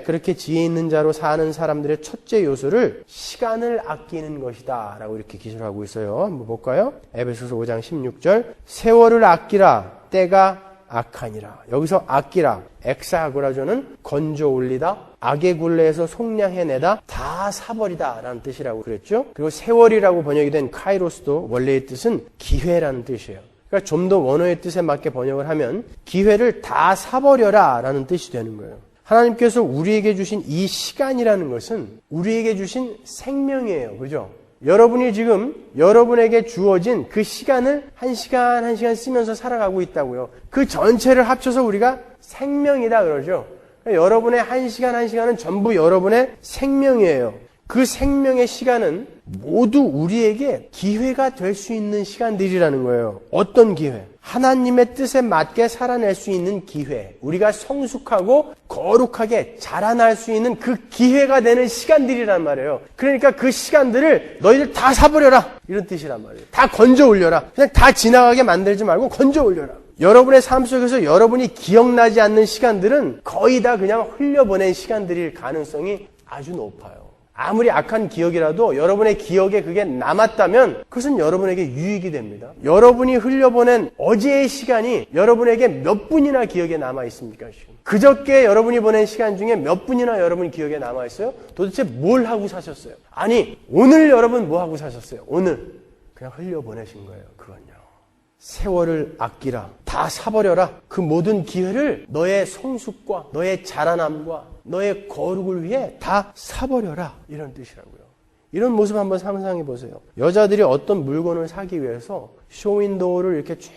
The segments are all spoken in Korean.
그렇게 지혜 있는 자로 사는 사람들의 첫째 요소를 시간을 아끼는 것이다 라고 이렇게 기술하고 있어요. 한번 볼까요? 에베소서 5장 16절 세월을 아끼라 때가 악하니라. 여기서 아끼라, 엑사고라조는 건져 올리다, 악의 굴레에서 속량해내다, 다 사버리다 라는 뜻이라고 그랬죠. 그리고 세월이라고 번역이 된 카이로스도 원래의 뜻은 기회라는 뜻이에요. 그러니까 좀 더 원어의 뜻에 맞게 번역을 하면 기회를 다 사버려라 라는 뜻이 되는 거예요. 하나님께서 우리에게 주신 이 시간이라는 것은 우리에게 주신 생명이에요. 그죠? 여러분이 지금 여러분에게 주어진 그 시간을 한 시간 한 시간 쓰면서 살아가고 있다고요. 그 전체를 합쳐서 우리가 생명이다 그러죠. 그러니까 여러분의 한 시간 한 시간은 전부 여러분의 생명이에요. 그 생명의 시간은 모두 우리에게 기회가 될 수 있는 시간들이라는 거예요. 어떤 기회? 하나님의 뜻에 맞게 살아낼 수 있는 기회. 우리가 성숙하고 거룩하게 자라날 수 있는 그 기회가 되는 시간들이란 말이에요. 그러니까 그 시간들을 너희들 다 사버려라 이런 뜻이란 말이에요. 다 건져 올려라. 그냥 다 지나가게 만들지 말고 건져 올려라. 여러분의 삶 속에서 여러분이 기억나지 않는 시간들은 거의 다 그냥 흘려보낸 시간들일 가능성이 아주 높아요. 아무리 악한 기억이라도 여러분의 기억에 그게 남았다면 그것은 여러분에게 유익이 됩니다. 여러분이 흘려보낸 어제의 시간이 여러분에게 몇 분이나 기억에 남아있습니까? 지금? 그저께 여러분이 보낸 시간 중에 몇 분이나 여러분 기억에 남아있어요? 도대체 뭘 하고 사셨어요? 아니, 오늘 여러분 뭐 하고 사셨어요? 오늘 그냥 흘려보내신 거예요. 그건요. 세월을 아끼라. 다 사버려라. 그 모든 기회를 너의 성숙과 너의 자라남과 너의 거룩을 위해 다 사버려라. 이런 뜻이라고요. 이런 모습 한번 상상해 보세요. 여자들이 어떤 물건을 사기 위해서 쇼윈도우를 이렇게 쭉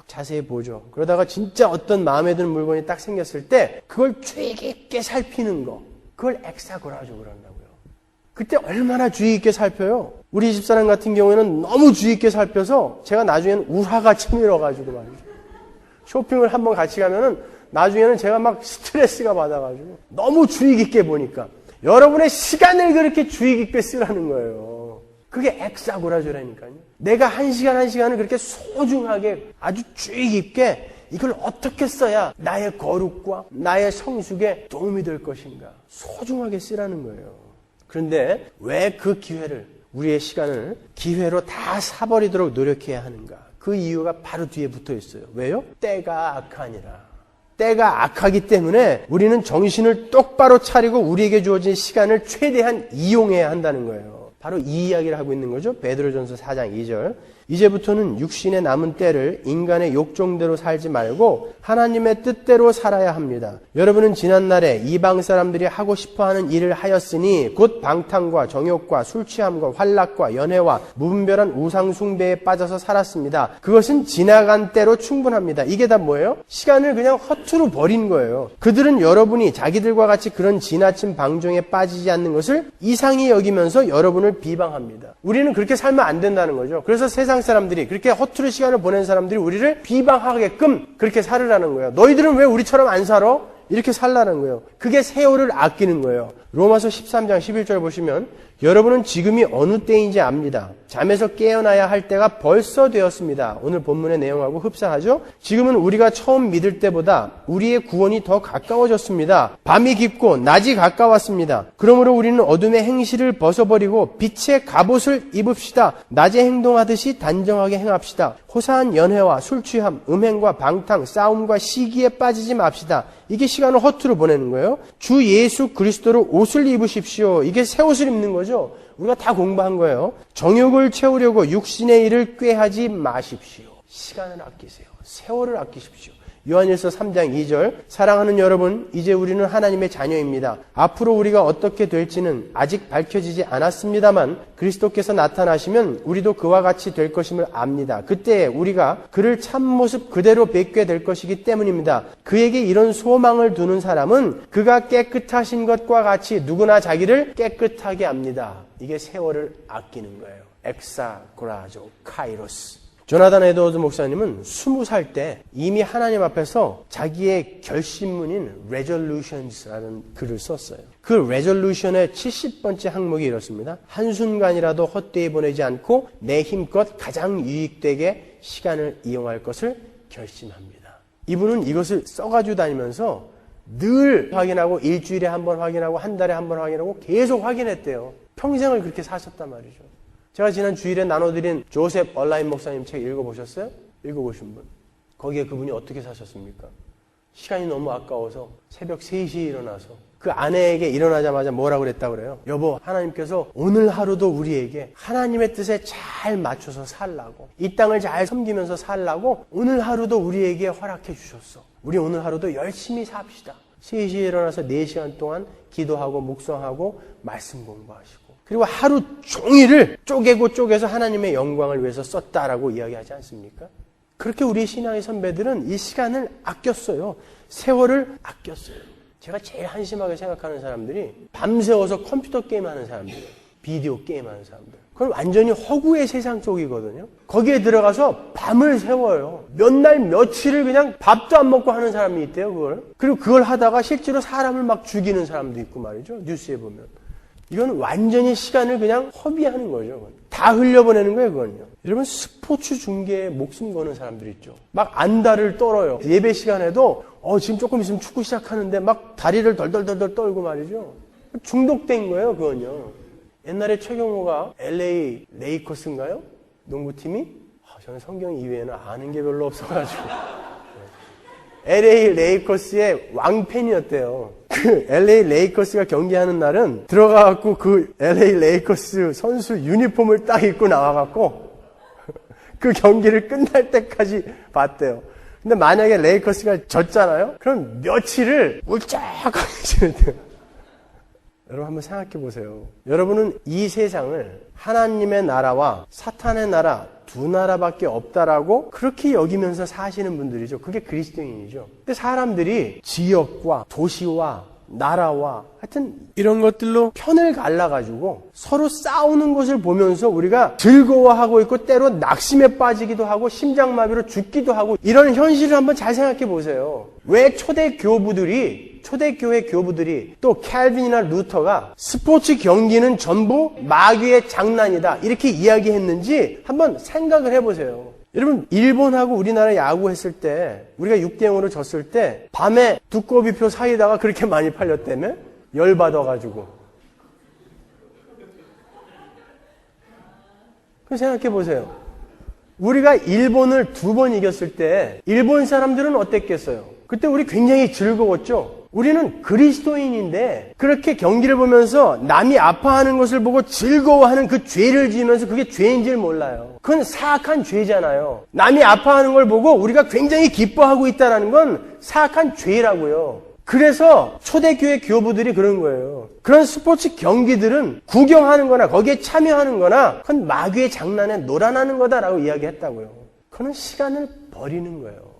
자세히 보죠. 그러다가 진짜 어떤 마음에 드는 물건이 딱 생겼을 때 그걸 주의 깊게 살피는 거. 그걸 엑사고라조 그런다고요. 그때 얼마나 주의 깊게 살펴요. 우리 집사람 같은 경우에는 너무 주의 깊게 살펴서 제가 나중에는 우화가 치밀어가지고 말이죠. 쇼핑을 한번 같이 가면은 나중에는 제가 막 스트레스가 받아가지고 너무 주의 깊게 보니까 여러분의 시간을 그렇게 주의 깊게 쓰라는 거예요. 그게 엑사고라조라니까요. 내가 한 시간 한 시간을 그렇게 소중하게 아주 주의 깊게 이걸 어떻게 써야 나의 거룩과 나의 성숙에 도움이 될 것인가 소중하게 쓰라는 거예요. 그런데 왜 그 기회를 우리의 시간을 기회로 다 사버리도록 노력해야 하는가? 그 이유가 바로 뒤에 붙어 있어요. 왜요? 때가 악하니라. 때가 악하기 때문에 우리는 정신을 똑바로 차리고 우리에게 주어진 시간을 최대한 이용해야 한다는 거예요. 바로 이 이야기를 하고 있는 거죠. 베드로전서 4장 2절. 이제부터는 육신에 남은 때를 인간의 욕정대로 살지 말고 하나님의 뜻대로 살아야 합니다. 여러분은 지난날에 이방 사람들이 하고 싶어하는 일을 하였으니 곧 방탕과 정욕과 술취함과 환락과 연회와 무분별한 우상 숭배에 빠져서 살았습니다. 그것은 지나간 때로 충분합니다. 이게 다 뭐예요? 시간을 그냥 허투루 버린 거예요. 그들은 여러분이 자기들과 같이 그런 지나친 방종에 빠지지 않는 것을 이상히 여기면서 여러분을 비방합니다. 우리는 그렇게 살면 안 된다는 거죠. 그래서 세상 사람들이 그렇게 허투루 시간을 보낸 사람들이 우리를 비방하게끔 그렇게 살으라는 거예요. 너희들은 왜 우리처럼 안 살아? 이렇게 살라는 거예요. 그게 세월을 아끼는 거예요. 로마서 13장 11절 보시면 여러분은 지금이 어느 때인지 압니다. 잠에서 깨어나야 할 때가 벌써 되었습니다. 오늘 본문의 내용하고 흡사하죠? 지금은 우리가 처음 믿을 때보다 우리의 구원이 더 가까워졌습니다. 밤이 깊고 낮이 가까웠습니다. 그러므로 우리는 어둠의 행실을 벗어버리고 빛의 갑옷을 입읍시다. 낮에 행동하듯이 단정하게 행합시다. 호사한 연회와 술취함, 음행과 방탕, 싸움과 시기에 빠지지 맙시다. 이게 시간을 허투루 보내는 거예요. 주 예수 그리스도로 옷을 입으십시오. 이게 새 옷을 입는 거죠. 우리가 다 공부한 거예요. 정욕을 채우려고 육신의 일을 꾀하지 마십시오. 시간을 아끼세요. 세월을 아끼십시오. 요한일서 3장 2절 사랑하는 여러분, 이제 우리는 하나님의 자녀입니다. 앞으로 우리가 어떻게 될지는 아직 밝혀지지 않았습니다만 그리스도께서 나타나시면 우리도 그와 같이 될 것임을 압니다. 그때 우리가 그를 참모습 그대로 뵙게 될 것이기 때문입니다. 그에게 이런 소망을 두는 사람은 그가 깨끗하신 것과 같이 누구나 자기를 깨끗하게 합니다. 이게 세월을 아끼는 거예요. 엑사고라조 카이로스. 조나단 에드워드 목사님은 20살 때 이미 하나님 앞에서 자기의 결심문인 Resolutions라는 글을 썼어요. 그 Resolution의 70번째 항목이 이렇습니다. 한순간이라도 헛되이 보내지 않고 내 힘껏 가장 유익되게 시간을 이용할 것을 결심합니다. 이분은 이것을 써가지고 다니면서 늘 확인하고 일주일에 한 번 확인하고 한 달에 한 번 확인하고 계속 확인했대요. 평생을 그렇게 사셨단 말이죠. 제가 지난 주일에 나눠드린 조셉 얼라인 목사님 책 읽어보셨어요? 읽어보신 분. 거기에 그분이 어떻게 사셨습니까? 시간이 너무 아까워서 새벽 3시에 일어나서 그 아내에게 일어나자마자 뭐라고 그랬다고 그래요? 여보, 하나님께서 오늘 하루도 우리에게 하나님의 뜻에 잘 맞춰서 살라고, 이 땅을 잘 섬기면서 살라고 오늘 하루도 우리에게 허락해 주셨어. 우리 오늘 하루도 열심히 삽시다. 3시에 일어나서 4시간 동안 기도하고 묵상하고 말씀 공부하시고, 그리고 하루 종일을 쪼개고 쪼개서 하나님의 영광을 위해서 썼다라고 이야기하지 않습니까? 그렇게 우리 신앙의 선배들은 이 시간을 아꼈어요. 세월을 아꼈어요. 제가 제일 한심하게 생각하는 사람들이 밤새워서 컴퓨터 게임하는 사람들이에요. 비디오 게임하는 사람들. 그건 완전히 허구의 세상 쪽이거든요. 거기에 들어가서 밤을 새워요. 몇 날 며칠을 그냥 밥도 안 먹고 하는 사람이 있대요, 그걸. 그리고 그걸 하다가 실제로 사람을 막 죽이는 사람도 있고 말이죠. 뉴스에 보면. 이건 완전히 시간을 그냥 허비하는 거죠. 다 흘려보내는 거예요, 그건요. 여러분, 스포츠 중계에 목숨 거는 사람들 있죠. 막 안달을 떨어요. 예배 시간에도 지금 조금 있으면 축구 시작하는데 막 다리를 덜덜덜덜 떨고 말이죠. 중독된 거예요, 그건요. 옛날에 최경호가 LA 레이커스인가요? 농구팀이? 저는 성경 이외에는 아는 게 별로 없어가지고. LA 레이커스의 왕팬이었대요. 그 LA 레이커스가 경기하는 날은 들어가갖고 그 LA 레이커스 선수 유니폼을 딱 입고 나와갖고 그 경기를 끝날 때까지 봤대요. 근데 만약에 레이커스가 졌잖아요? 그럼 며칠을 울적하게 지낸대요. 여러분 한번 생각해 보세요. 여러분은 이 세상을 하나님의 나라와 사탄의 나라 두 나라밖에 없다라고 그렇게 여기면서 사시는 분들이죠. 그게 그리스도인이죠. 근데 사람들이 지역과 도시와 나라와 하여튼 이런 것들로 편을 갈라가지고 서로 싸우는 것을 보면서 우리가 즐거워하고 있고 때로 낙심에 빠지기도 하고 심장마비로 죽기도 하고 이런 현실을 한번 잘 생각해 보세요. 왜 초대교회 교부들이 또 캘빈이나 루터가 스포츠 경기는 전부 마귀의 장난이다 이렇게 이야기했는지 한번 생각을 해보세요. 여러분, 일본하고 우리나라 야구했을 때 우리가 6대0으로 졌을 때 밤에 두꺼비표 사이다가 그렇게 많이 팔렸다며? 열받아가지고. 그럼 생각해 보세요. 우리가 일본을 2번 이겼을 때 일본 사람들은 어땠겠어요? 그때 우리 굉장히 즐거웠죠? 우리는 그리스도인인데 그렇게 경기를 보면서 남이 아파하는 것을 보고 즐거워하는 그 죄를 지으면서 그게 죄인 줄 몰라요. 그건 사악한 죄잖아요. 남이 아파하는 걸 보고 우리가 굉장히 기뻐하고 있다는 건 사악한 죄라고요. 그래서 초대교회 교부들이 그런 거예요. 그런 스포츠 경기들은 구경하는 거나 거기에 참여하는 거나 그건 마귀의 장난에 놀아나는 거다라고 이야기했다고요. 그건 시간을 버리는 거예요.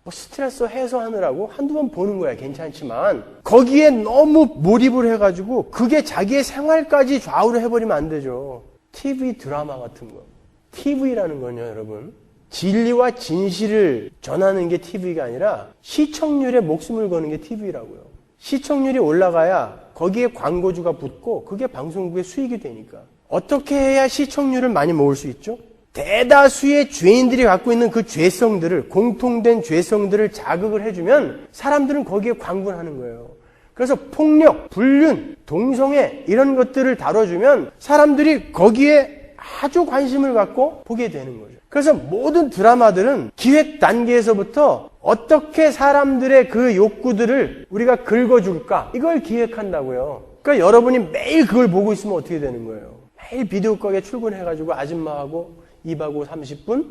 스트레스 해소하느라고 한두 번 보는 거야 괜찮지만 거기에 너무 몰입을 해가지고 그게 자기의 생활까지 좌우를 해버리면 안 되죠. TV 드라마 같은 거. TV라는 건요 여러분, 진리와 진실을 전하는 게 TV가 아니라 시청률에 목숨을 거는 게 TV라고요. 시청률이 올라가야 거기에 광고주가 붙고 그게 방송국의 수익이 되니까. 어떻게 해야 시청률을 많이 모을 수 있죠? 대다수의 죄인들이 갖고 있는 그 죄성들을, 공통된 죄성들을 자극을 해주면 사람들은 거기에 광분하는 거예요. 그래서 폭력, 불륜, 동성애 이런 것들을 다뤄주면 사람들이 거기에 아주 관심을 갖고 보게 되는 거죠. 그래서 모든 드라마들은 기획 단계에서부터 어떻게 사람들의 그 욕구들을 우리가 긁어줄까 이걸 기획한다고요. 그러니까 여러분이 매일 그걸 보고 있으면 어떻게 되는 거예요? 매일 비디오 가게 출근해가지고 아줌마하고 2하고 30분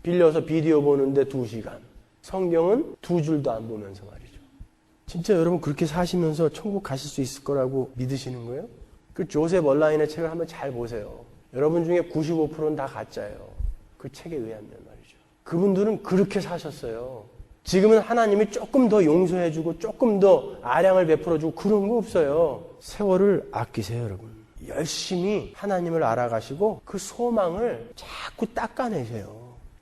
빌려서 비디오 보는데 2시간. 성경은 2줄도 안 보면서 말이죠. 진짜 여러분 그렇게 사시면서 천국 가실 수 있을 거라고 믿으시는 거예요? 그 조셉 얼라인의 책을 한번 잘 보세요. 여러분 중에 95%는 다 가짜예요. 그 책에 의하면 말이죠. 그분들은 그렇게 사셨어요. 지금은 하나님이 조금 더 용서해주고 조금 더 아량을 베풀어주고 그런 거 없어요. 세월을 아끼세요 여러분. 열심히 하나님을 알아가시고 그 소망을 자꾸 닦아내세요.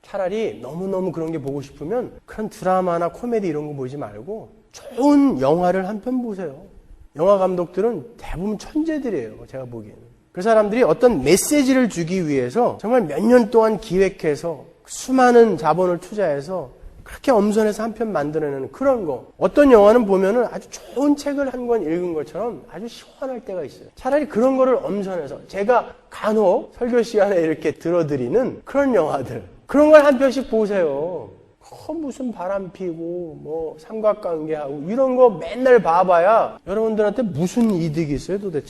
차라리 너무너무 그런 게 보고 싶으면 그런 드라마나 코미디 이런 거 보지 말고 좋은 영화를 한 편 보세요. 영화 감독들은 대부분 천재들이에요. 제가 보기에는. 그 사람들이 어떤 메시지를 주기 위해서 정말 몇 년 동안 기획해서 수많은 자본을 투자해서 그렇게 엄선해서 한 편 만들어내는 그런 거. 어떤 영화는 보면은 아주 좋은 책을 한 권 읽은 것처럼 아주 시원할 때가 있어요. 차라리 그런 거를 엄선해서 제가 간혹 설교 시간에 이렇게 들어드리는 그런 영화들. 그런 걸 한 편씩 보세요. 무슨 바람 피고 뭐 삼각관계하고 이런 거 맨날 봐봐야 여러분들한테 무슨 이득이 있어요 도대체.